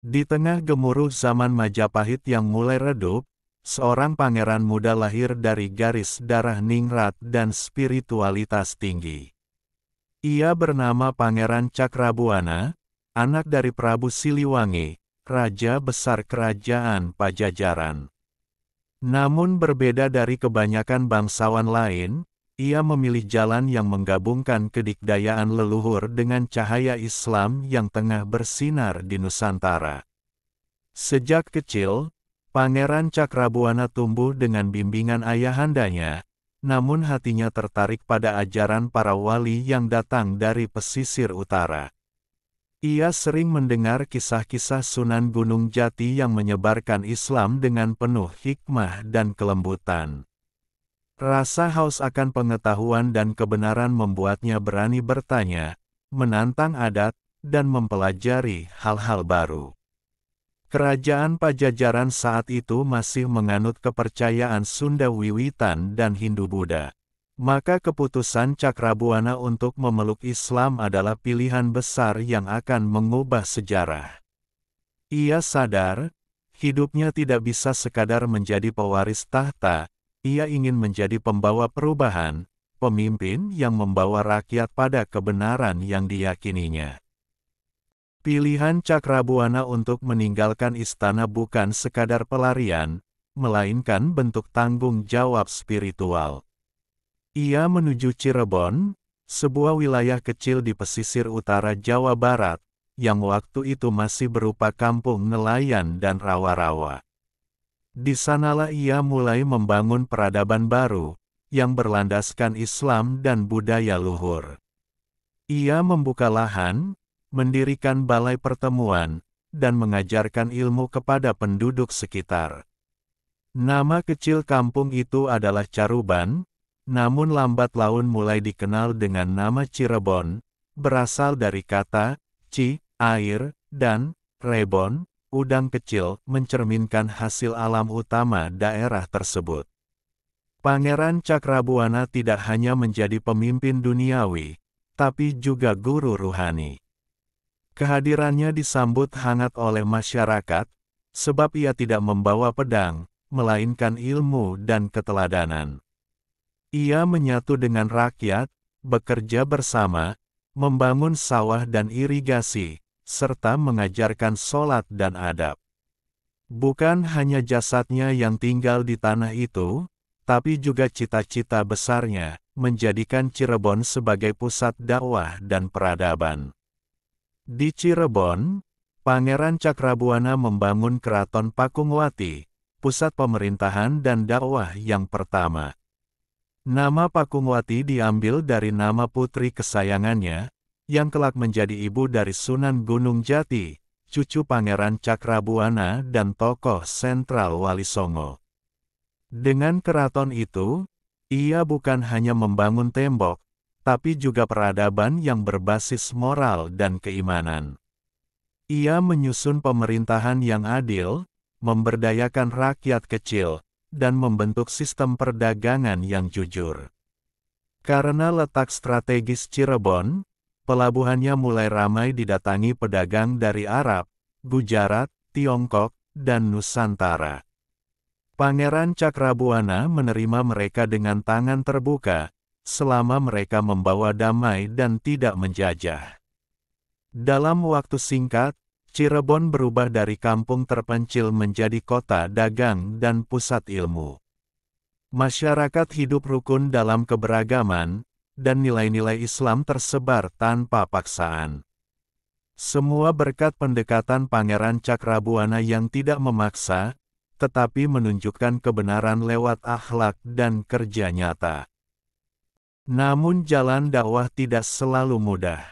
Di tengah gemuruh zaman Majapahit yang mulai redup, seorang pangeran muda lahir dari garis darah ningrat dan spiritualitas tinggi. Ia bernama Pangeran Cakrabuana, anak dari Prabu Siliwangi, Raja Besar Kerajaan Pajajaran. Namun berbeda dari kebanyakan bangsawan lain, ia memilih jalan yang menggabungkan kedikdayaan leluhur dengan cahaya Islam yang tengah bersinar di Nusantara. Sejak kecil, Pangeran Cakrabuana tumbuh dengan bimbingan ayahandanya, namun hatinya tertarik pada ajaran para wali yang datang dari pesisir utara. Ia sering mendengar kisah-kisah Sunan Gunung Jati yang menyebarkan Islam dengan penuh hikmah dan kelembutan. Rasa haus akan pengetahuan dan kebenaran membuatnya berani bertanya, menantang adat, dan mempelajari hal-hal baru. Kerajaan Pajajaran saat itu masih menganut kepercayaan Sunda Wiwitan dan Hindu-Buddha. Maka keputusan Cakrabuana untuk memeluk Islam adalah pilihan besar yang akan mengubah sejarah. Ia sadar, hidupnya tidak bisa sekadar menjadi pewaris tahta, ia ingin menjadi pembawa perubahan, pemimpin yang membawa rakyat pada kebenaran yang diyakininya. Pilihan Cakrabuana untuk meninggalkan istana bukan sekadar pelarian, melainkan bentuk tanggung jawab spiritual. Ia menuju Cirebon, sebuah wilayah kecil di pesisir utara Jawa Barat, yang waktu itu masih berupa kampung nelayan dan rawa-rawa. Di sanalah ia mulai membangun peradaban baru, yang berlandaskan Islam dan budaya luhur. Ia membuka lahan, mendirikan balai pertemuan, dan mengajarkan ilmu kepada penduduk sekitar. Nama kecil kampung itu adalah Caruban, namun lambat laun mulai dikenal dengan nama Cirebon, berasal dari kata ci, air, dan rebon, udang kecil, mencerminkan hasil alam utama daerah tersebut. Pangeran Cakrabuana tidak hanya menjadi pemimpin duniawi, tapi juga guru ruhani. Kehadirannya disambut hangat oleh masyarakat, sebab ia tidak membawa pedang, melainkan ilmu dan keteladanan. Ia menyatu dengan rakyat, bekerja bersama, membangun sawah dan irigasi, serta mengajarkan sholat dan adab. Bukan hanya jasadnya yang tinggal di tanah itu, tapi juga cita-cita besarnya, menjadikan Cirebon sebagai pusat dakwah dan peradaban. Di Cirebon, Pangeran Cakrabuana membangun Keraton Pakungwati, pusat pemerintahan dan dakwah yang pertama. Nama Pakungwati diambil dari nama putri kesayangannya, yang kelak menjadi ibu dari Sunan Gunung Jati, cucu Pangeran Cakrabuana dan tokoh sentral Wali Songo. Dengan keraton itu, ia bukan hanya membangun tembok, tapi juga peradaban yang berbasis moral dan keimanan. Ia menyusun pemerintahan yang adil, memberdayakan rakyat kecil, dan membentuk sistem perdagangan yang jujur. Karena letak strategis Cirebon, pelabuhannya mulai ramai didatangi pedagang dari Arab, Gujarat, Tiongkok, dan Nusantara. Pangeran Cakrabuana menerima mereka dengan tangan terbuka, selama mereka membawa damai dan tidak menjajah. Dalam waktu singkat, Cirebon berubah dari kampung terpencil menjadi kota dagang dan pusat ilmu. Masyarakat hidup rukun dalam keberagaman, dan nilai-nilai Islam tersebar tanpa paksaan. Semua berkat pendekatan Pangeran Cakrabuana yang tidak memaksa, tetapi menunjukkan kebenaran lewat akhlak dan kerja nyata. Namun jalan dakwah tidak selalu mudah.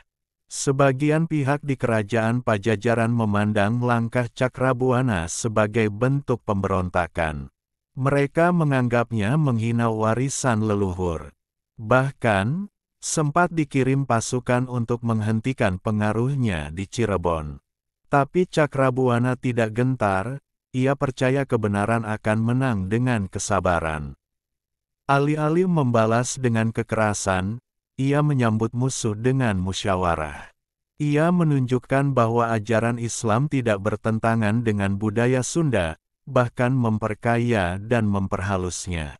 Sebagian pihak di kerajaan Pajajaran memandang langkah Cakrabuana sebagai bentuk pemberontakan. Mereka menganggapnya menghina warisan leluhur. Bahkan, sempat dikirim pasukan untuk menghentikan pengaruhnya di Cirebon. Tapi Cakrabuana tidak gentar, ia percaya kebenaran akan menang dengan kesabaran. Alih-alih membalas dengan kekerasan, ia menyambut musuh dengan musyawarah. Ia menunjukkan bahwa ajaran Islam tidak bertentangan dengan budaya Sunda, bahkan memperkaya dan memperhalusnya.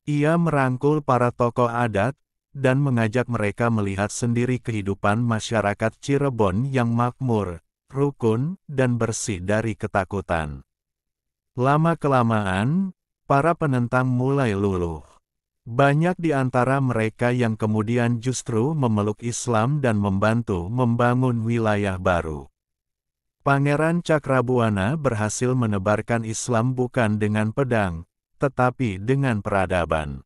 Ia merangkul para tokoh adat, dan mengajak mereka melihat sendiri kehidupan masyarakat Cirebon yang makmur, rukun, dan bersih dari ketakutan. Lama-kelamaan, para penentang mulai luluh. Banyak di antara mereka yang kemudian justru memeluk Islam dan membantu membangun wilayah baru. Pangeran Cakrabuana berhasil menebarkan Islam bukan dengan pedang, tetapi dengan peradaban.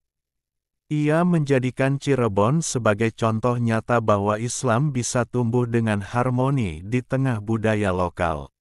Ia menjadikan Cirebon sebagai contoh nyata bahwa Islam bisa tumbuh dengan harmoni di tengah budaya lokal.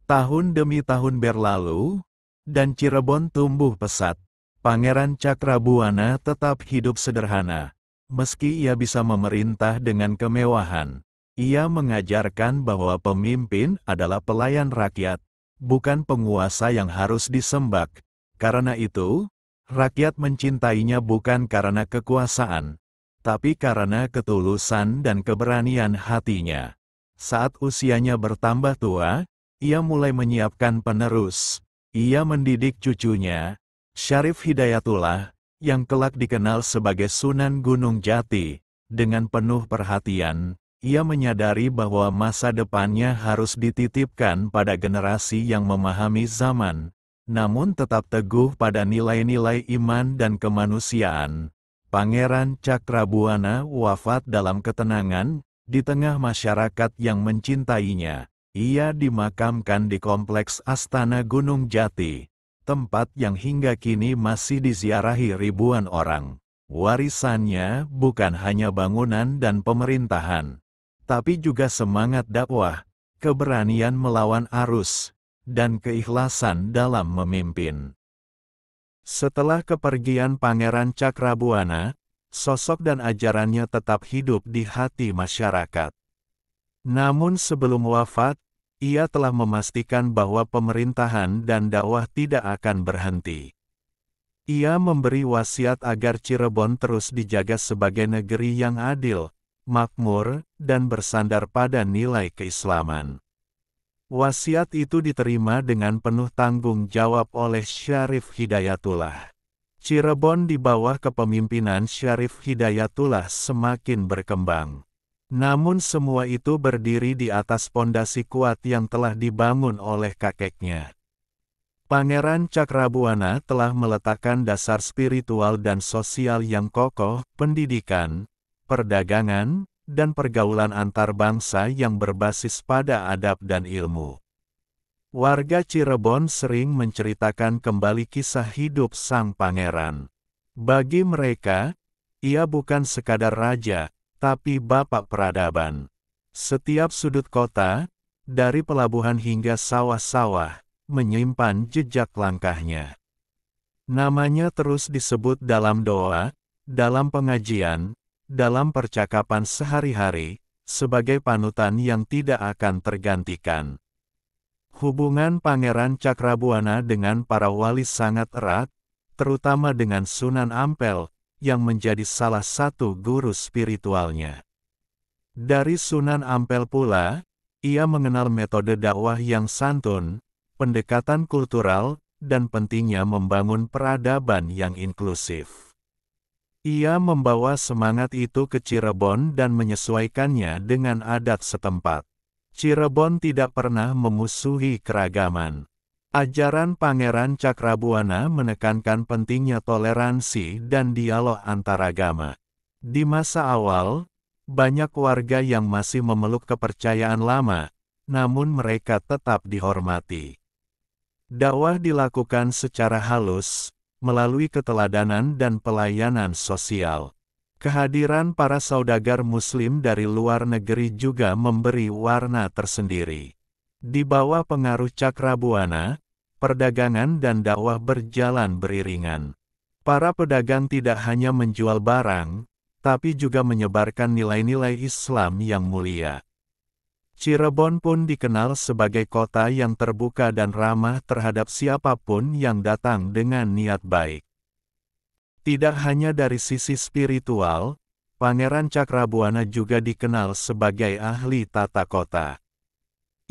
Tahun demi tahun berlalu, dan Cirebon tumbuh pesat. Pangeran Cakrabuana tetap hidup sederhana. Meski ia bisa memerintah dengan kemewahan, ia mengajarkan bahwa pemimpin adalah pelayan rakyat, bukan penguasa yang harus disembah. Karena itu, rakyat mencintainya bukan karena kekuasaan, tapi karena ketulusan dan keberanian hatinya. Saat usianya bertambah tua, ia mulai menyiapkan penerus. Ia mendidik cucunya, Syarif Hidayatullah, yang kelak dikenal sebagai Sunan Gunung Jati. Dengan penuh perhatian, ia menyadari bahwa masa depannya harus dititipkan pada generasi yang memahami zaman, namun tetap teguh pada nilai-nilai iman dan kemanusiaan. Pangeran Cakrabuana wafat dalam ketenangan, di tengah masyarakat yang mencintainya. Ia dimakamkan di Kompleks Astana Gunung Jati, tempat yang hingga kini masih diziarahi ribuan orang. Warisannya bukan hanya bangunan dan pemerintahan, tapi juga semangat dakwah, keberanian melawan arus, dan keikhlasan dalam memimpin. Setelah kepergian Pangeran Cakrabuana, sosok dan ajarannya tetap hidup di hati masyarakat. Namun sebelum wafat, ia telah memastikan bahwa pemerintahan dan dakwah tidak akan berhenti. Ia memberi wasiat agar Cirebon terus dijaga sebagai negeri yang adil, makmur, dan bersandar pada nilai keislaman. Wasiat itu diterima dengan penuh tanggung jawab oleh Syarif Hidayatullah. Cirebon di bawah kepemimpinan Syarif Hidayatullah semakin berkembang. Namun semua itu berdiri di atas pondasi kuat yang telah dibangun oleh kakeknya. Pangeran Cakrabuana telah meletakkan dasar spiritual dan sosial yang kokoh, pendidikan, perdagangan, dan pergaulan antar bangsa yang berbasis pada adab dan ilmu. Warga Cirebon sering menceritakan kembali kisah hidup sang pangeran. Bagi mereka, ia bukan sekadar raja, tapi bapak peradaban. Setiap sudut kota, dari pelabuhan hingga sawah-sawah, menyimpan jejak langkahnya. Namanya terus disebut dalam doa, dalam pengajian, dalam percakapan sehari-hari, sebagai panutan yang tidak akan tergantikan. Hubungan Pangeran Cakrabuana dengan para wali sangat erat, terutama dengan Sunan Ampel, yang menjadi salah satu guru spiritualnya. Dari Sunan Ampel pula, ia mengenal metode dakwah yang santun, pendekatan kultural, dan pentingnya membangun peradaban yang inklusif. Ia membawa semangat itu ke Cirebon dan menyesuaikannya dengan adat setempat. Cirebon tidak pernah memusuhi keragaman. Ajaran Pangeran Cakrabuana menekankan pentingnya toleransi dan dialog antaragama. Di masa awal, banyak warga yang masih memeluk kepercayaan lama, namun mereka tetap dihormati. Dakwah dilakukan secara halus, melalui keteladanan dan pelayanan sosial. Kehadiran para saudagar Muslim dari luar negeri juga memberi warna tersendiri. Di bawah pengaruh Cakrabuana, perdagangan dan dakwah berjalan beriringan. Para pedagang tidak hanya menjual barang, tapi juga menyebarkan nilai-nilai Islam yang mulia. Cirebon pun dikenal sebagai kota yang terbuka dan ramah terhadap siapapun yang datang dengan niat baik. Tidak hanya dari sisi spiritual, Pangeran Cakrabuana juga dikenal sebagai ahli tata kota.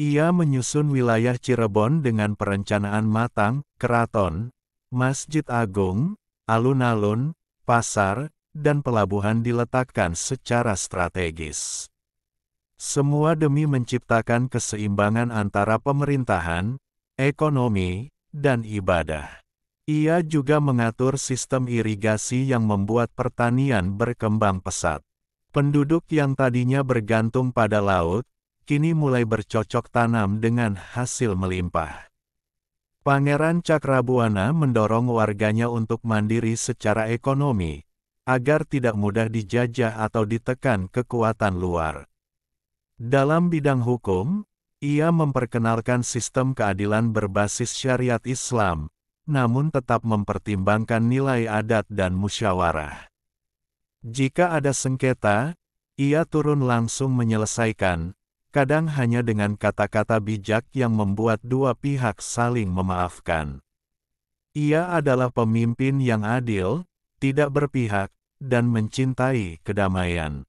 Ia menyusun wilayah Cirebon dengan perencanaan matang, keraton, masjid agung, alun-alun, pasar, dan pelabuhan diletakkan secara strategis. Semua demi menciptakan keseimbangan antara pemerintahan, ekonomi, dan ibadah. Ia juga mengatur sistem irigasi yang membuat pertanian berkembang pesat. Penduduk yang tadinya bergantung pada laut, kini mulai bercocok tanam dengan hasil melimpah. Pangeran Cakrabuana mendorong warganya untuk mandiri secara ekonomi, agar tidak mudah dijajah atau ditekan kekuatan luar. Dalam bidang hukum, ia memperkenalkan sistem keadilan berbasis syariat Islam, namun tetap mempertimbangkan nilai adat dan musyawarah. Jika ada sengketa, ia turun langsung menyelesaikan, kadang hanya dengan kata-kata bijak yang membuat dua pihak saling memaafkan. Ia adalah pemimpin yang adil, tidak berpihak, dan mencintai kedamaian.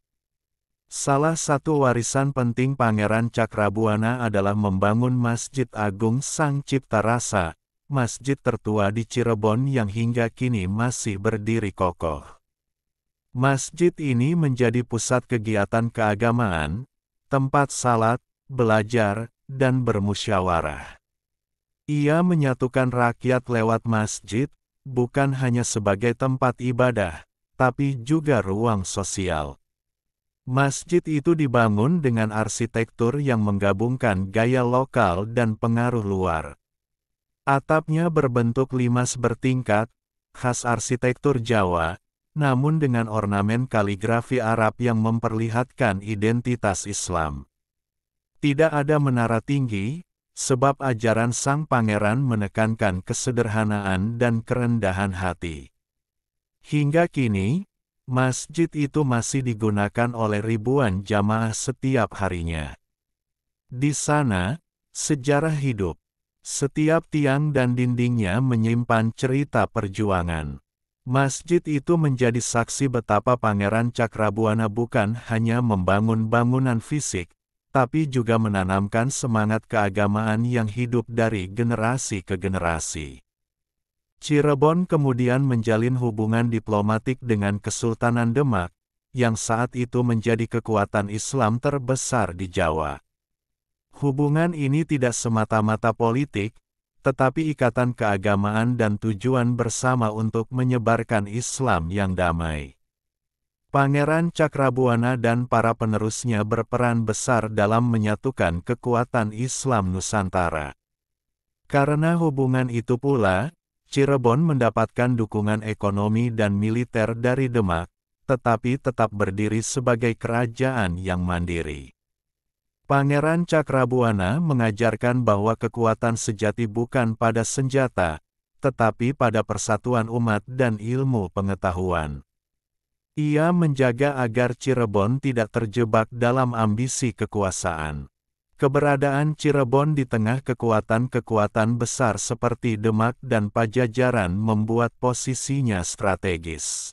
Salah satu warisan penting Pangeran Cakrabuana adalah membangun Masjid Agung Sang Cipta Rasa, masjid tertua di Cirebon yang hingga kini masih berdiri kokoh. Masjid ini menjadi pusat kegiatan keagamaan, tempat salat, belajar, dan bermusyawarah. Ia menyatukan rakyat lewat masjid, bukan hanya sebagai tempat ibadah, tapi juga ruang sosial. Masjid itu dibangun dengan arsitektur yang menggabungkan gaya lokal dan pengaruh luar. Atapnya berbentuk limas bertingkat, khas arsitektur Jawa, namun dengan ornamen kaligrafi Arab yang memperlihatkan identitas Islam. Tidak ada menara tinggi, sebab ajaran sang pangeran menekankan kesederhanaan dan kerendahan hati. Hingga kini, masjid itu masih digunakan oleh ribuan jamaah setiap harinya. Di sana, sejarah hidup. Setiap tiang dan dindingnya menyimpan cerita perjuangan. Masjid itu menjadi saksi betapa Pangeran Cakrabuana bukan hanya membangun bangunan fisik, tapi juga menanamkan semangat keagamaan yang hidup dari generasi ke generasi. Cirebon kemudian menjalin hubungan diplomatik dengan Kesultanan Demak, yang saat itu menjadi kekuatan Islam terbesar di Jawa. Hubungan ini tidak semata-mata politik, tetapi ikatan keagamaan dan tujuan bersama untuk menyebarkan Islam yang damai. Pangeran Cakrabuana dan para penerusnya berperan besar dalam menyatukan kekuatan Islam Nusantara. Karena hubungan itu pula, Cirebon mendapatkan dukungan ekonomi dan militer dari Demak, tetapi tetap berdiri sebagai kerajaan yang mandiri. Pangeran Cakrabuana mengajarkan bahwa kekuatan sejati bukan pada senjata, tetapi pada persatuan umat dan ilmu pengetahuan. Ia menjaga agar Cirebon tidak terjebak dalam ambisi kekuasaan. Keberadaan Cirebon di tengah kekuatan-kekuatan besar seperti Demak dan Pajajaran membuat posisinya strategis.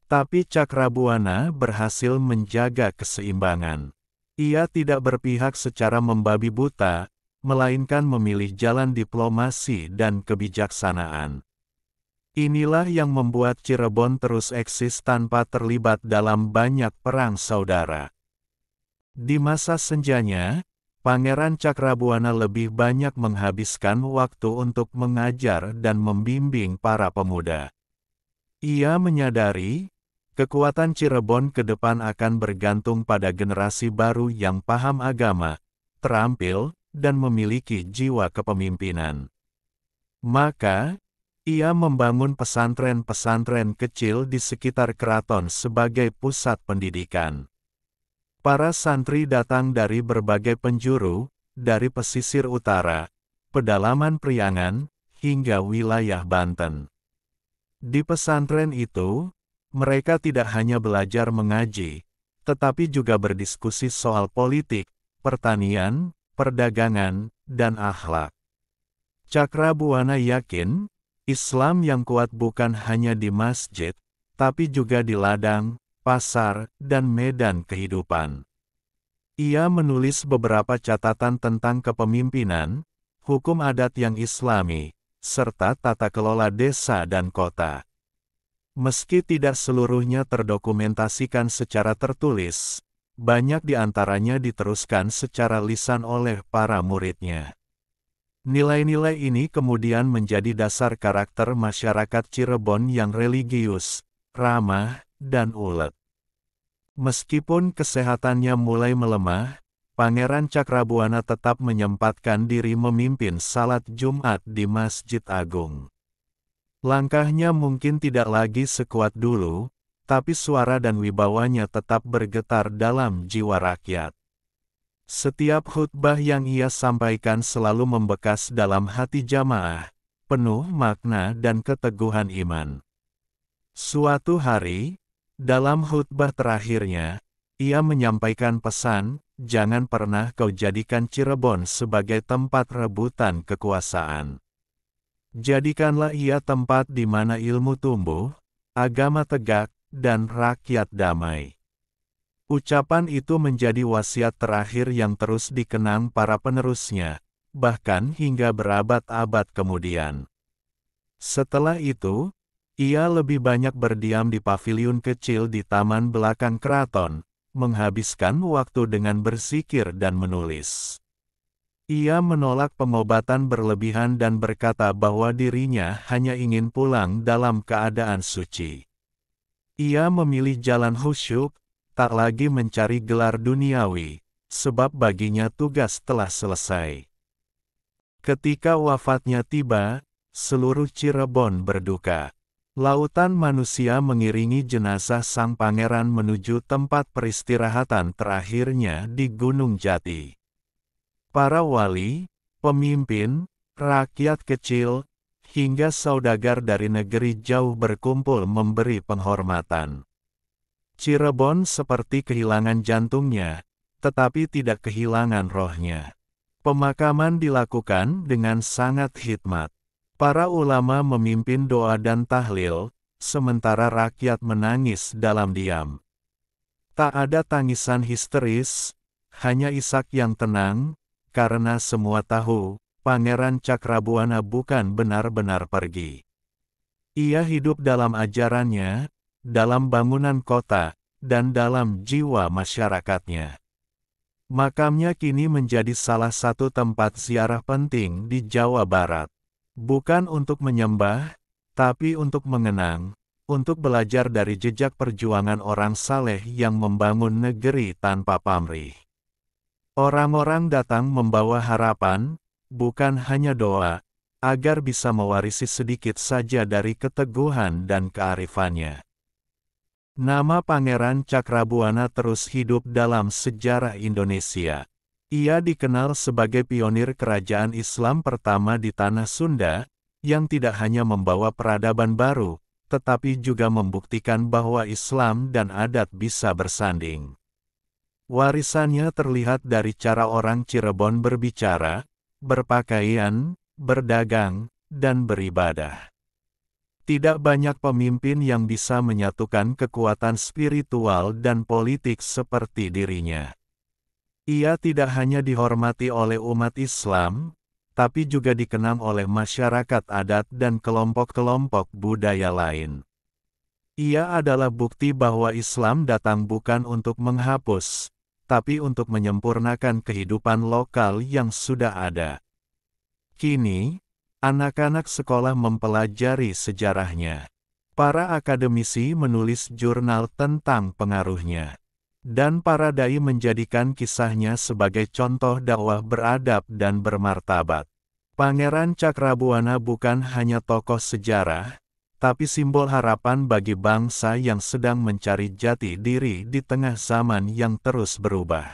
Tapi Cakrabuana berhasil menjaga keseimbangan. Ia tidak berpihak secara membabi buta, melainkan memilih jalan diplomasi dan kebijaksanaan. Inilah yang membuat Cirebon terus eksis tanpa terlibat dalam banyak perang saudara. Di masa senjanya, Pangeran Cakrabuana lebih banyak menghabiskan waktu untuk mengajar dan membimbing para pemuda. Ia menyadari, kekuatan Cirebon ke depan akan bergantung pada generasi baru yang paham agama, terampil, dan memiliki jiwa kepemimpinan. Maka, ia membangun pesantren-pesantren kecil di sekitar keraton sebagai pusat pendidikan. Para santri datang dari berbagai penjuru, dari pesisir utara, pedalaman Priangan, hingga wilayah Banten. Di pesantren itu, mereka tidak hanya belajar mengaji, tetapi juga berdiskusi soal politik, pertanian, perdagangan, dan akhlak. Cakrabuana yakin, Islam yang kuat bukan hanya di masjid, tapi juga di ladang, pasar, dan medan kehidupan. Ia menulis beberapa catatan tentang kepemimpinan, hukum adat yang Islami, serta tata kelola desa dan kota. Meski tidak seluruhnya terdokumentasikan secara tertulis, banyak di antaranya diteruskan secara lisan oleh para muridnya. Nilai-nilai ini kemudian menjadi dasar karakter masyarakat Cirebon yang religius, ramah, dan ulet. Meskipun kesehatannya mulai melemah, Pangeran Cakrabuana tetap menyempatkan diri memimpin salat Jumat di Masjid Agung. Langkahnya mungkin tidak lagi sekuat dulu, tapi suara dan wibawanya tetap bergetar dalam jiwa rakyat. Setiap khutbah yang ia sampaikan selalu membekas dalam hati jamaah, penuh makna dan keteguhan iman. Suatu hari, dalam khutbah terakhirnya, ia menyampaikan pesan, "Jangan pernah kau jadikan Cirebon sebagai tempat rebutan kekuasaan. Jadikanlah ia tempat di mana ilmu tumbuh, agama tegak, dan rakyat damai." Ucapan itu menjadi wasiat terakhir yang terus dikenang para penerusnya, bahkan hingga berabad-abad kemudian. Setelah itu, ia lebih banyak berdiam di paviliun kecil di taman belakang keraton, menghabiskan waktu dengan bersikir dan menulis. Ia menolak pengobatan berlebihan dan berkata bahwa dirinya hanya ingin pulang dalam keadaan suci. Ia memilih jalan khusyuk, tak lagi mencari gelar duniawi, sebab baginya tugas telah selesai. Ketika wafatnya tiba, seluruh Cirebon berduka. Lautan manusia mengiringi jenazah sang pangeran menuju tempat peristirahatan terakhirnya di Gunung Jati. Para wali, pemimpin, rakyat kecil, hingga saudagar dari negeri jauh berkumpul memberi penghormatan. Cirebon seperti kehilangan jantungnya, tetapi tidak kehilangan rohnya. Pemakaman dilakukan dengan sangat hikmat. Para ulama memimpin doa dan tahlil, sementara rakyat menangis dalam diam. Tak ada tangisan histeris, hanya isak yang tenang, karena semua tahu, Pangeran Cakrabuana bukan benar-benar pergi. Ia hidup dalam ajarannya, dalam bangunan kota, dan dalam jiwa masyarakatnya. Makamnya kini menjadi salah satu tempat ziarah penting di Jawa Barat. Bukan untuk menyembah, tapi untuk mengenang, untuk belajar dari jejak perjuangan orang saleh yang membangun negeri tanpa pamrih. Orang-orang datang membawa harapan, bukan hanya doa, agar bisa mewarisi sedikit saja dari keteguhan dan kearifannya. Nama Pangeran Cakrabuana terus hidup dalam sejarah Indonesia. Ia dikenal sebagai pionir kerajaan Islam pertama di tanah Sunda, yang tidak hanya membawa peradaban baru, tetapi juga membuktikan bahwa Islam dan adat bisa bersanding. Warisannya terlihat dari cara orang Cirebon berbicara, berpakaian, berdagang, dan beribadah. Tidak banyak pemimpin yang bisa menyatukan kekuatan spiritual dan politik seperti dirinya. Ia tidak hanya dihormati oleh umat Islam, tapi juga dikenang oleh masyarakat adat dan kelompok-kelompok budaya lain. Ia adalah bukti bahwa Islam datang bukan untuk menghapus, tapi untuk menyempurnakan kehidupan lokal yang sudah ada. Kini, anak-anak sekolah mempelajari sejarahnya. Para akademisi menulis jurnal tentang pengaruhnya. Dan para dai menjadikan kisahnya sebagai contoh dakwah beradab dan bermartabat. Pangeran Cakrabuana bukan hanya tokoh sejarah, tapi simbol harapan bagi bangsa yang sedang mencari jati diri di tengah zaman yang terus berubah.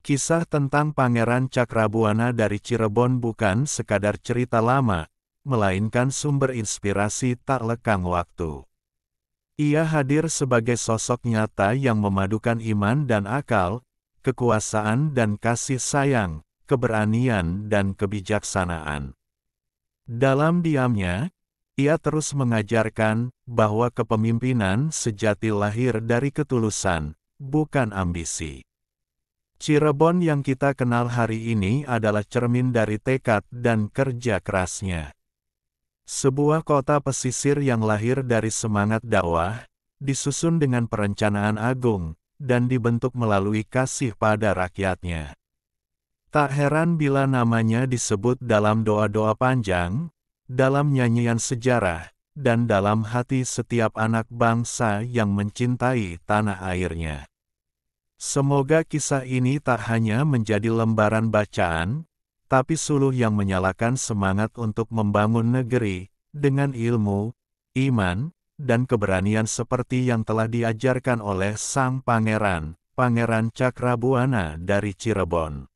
Kisah tentang Pangeran Cakrabuana dari Cirebon bukan sekadar cerita lama, melainkan sumber inspirasi tak lekang waktu. Ia hadir sebagai sosok nyata yang memadukan iman dan akal, kekuasaan dan kasih sayang, keberanian dan kebijaksanaan. Dalam diamnya, Ia terus mengajarkan bahwa kepemimpinan sejati lahir dari ketulusan, bukan ambisi. Cirebon yang kita kenal hari ini adalah cermin dari tekad dan kerja kerasnya. Sebuah kota pesisir yang lahir dari semangat dakwah, disusun dengan perencanaan agung, dan dibentuk melalui kasih pada rakyatnya. Tak heran bila namanya disebut dalam doa-doa panjang, dalam nyanyian sejarah, dan dalam hati setiap anak bangsa yang mencintai tanah airnya. Semoga kisah ini tak hanya menjadi lembaran bacaan, tapi suluh yang menyalakan semangat untuk membangun negeri, dengan ilmu, iman, dan keberanian seperti yang telah diajarkan oleh Sang Pangeran, Pangeran Cakrabuana dari Cirebon.